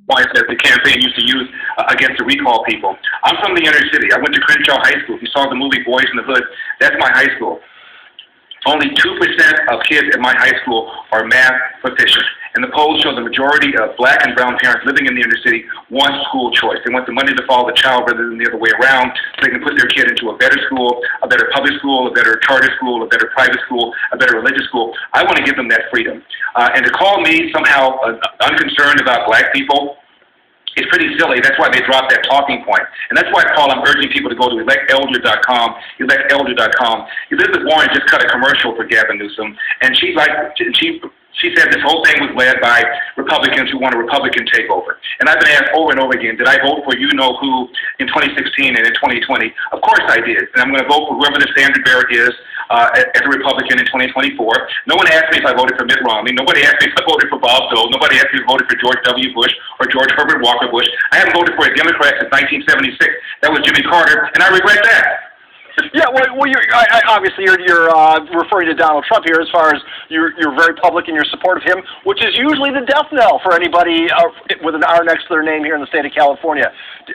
points that the campaign used to use against the recall people. I'm from the inner city. I went to Crenshaw High School. If you saw the movie Boyz in the Hood, that's my high school. Only 2% of kids at my high school are math proficient. And the polls show the majority of black and brown parents living in the inner city want school choice. They want the money to follow the child rather than the other way around, so they can put their kid into a better school, a better public school, a better charter school, a better private school, a better religious school. I want to give them that freedom. And to call me somehow unconcerned about black people, it's pretty silly. That's why they dropped that talking point. And that's why, Paul, I'm urging people to go to electelder.com, electelder.com. Elizabeth Warren just cut a commercial for Gavin Newsom, and she said this whole thing was led by Republicans who want a Republican takeover. And I've been asked over and over again, did I vote for you-know-who in 2016 and in 2020? Of course I did. And I'm going to vote for whoever the standard bearer is as a Republican in 2024. No one asked me if I voted for Mitt Romney. Nobody asked me if I voted for Bob Dole. Nobody asked me if I voted for George W. Bush or George Herbert Walker Bush. I haven't voted for a Democrat since 1976. That was Jimmy Carter, and I regret that. Yeah, well, obviously you're referring to Donald Trump here as far as you're very public in your support of him, which is usually the death knell for anybody with an R next to their name here in the state of California. Do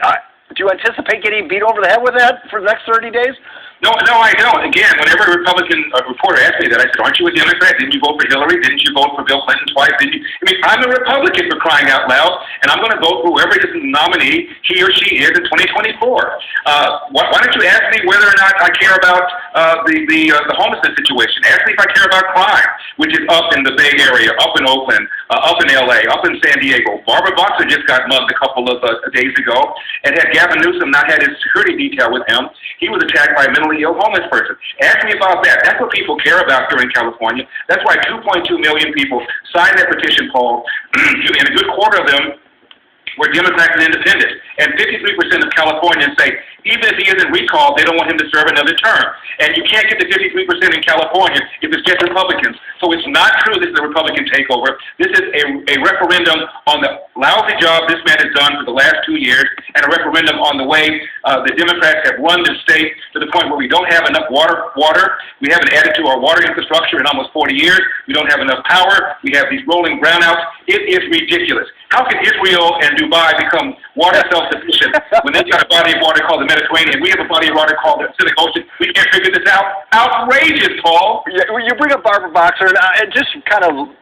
you anticipate getting beat over the head with that for the next 30 days? No, I don't. Again, whenever a Republican reporter asked me that, I said, aren't you a Democrat? Didn't you vote for Hillary? Didn't you vote for Bill Clinton twice? Didn't you? I mean, I'm a Republican, for crying out loud, and I'm going to vote for whoever is the nominee, he or she is, in 2024. Why don't you ask me whether or not I care about the homelessness situation? Ask me if I care about crime, which is up in the Bay Area, up in Oakland, up in L.A., up in San Diego. Barbara Boxer just got mugged a couple of days ago, and had Gavin Newsom not had his security detail with him, he was attacked by a mentally ill homeless person. Ask me about that. That's what people care about here in California. That's why 2.2 million people signed that petition, Paul, and a good quarter of them were Democrats and independents. And 53% of Californians say, even if he isn't recalled, they don't want him to serve another term. And you can't get to 53% in California if it's just Republicans. So it's not true this is a Republican takeover. This is a referendum on the lousy job this man has done for the last 2 years, and a referendum on the way the Democrats have run the state to the point where we don't have enough water. We haven't added to our water infrastructure in almost 40 years. We don't have enough power. We have these rolling brownouts. It is ridiculous. How can Israel and Dubai become water self-sufficient when they've got a body of water called the Mediterranean? We have a body of water called the Pacific Ocean. We can't figure this out. Outrageous, Paul. Yeah, well, you bring up Barbara Boxer, and just kind of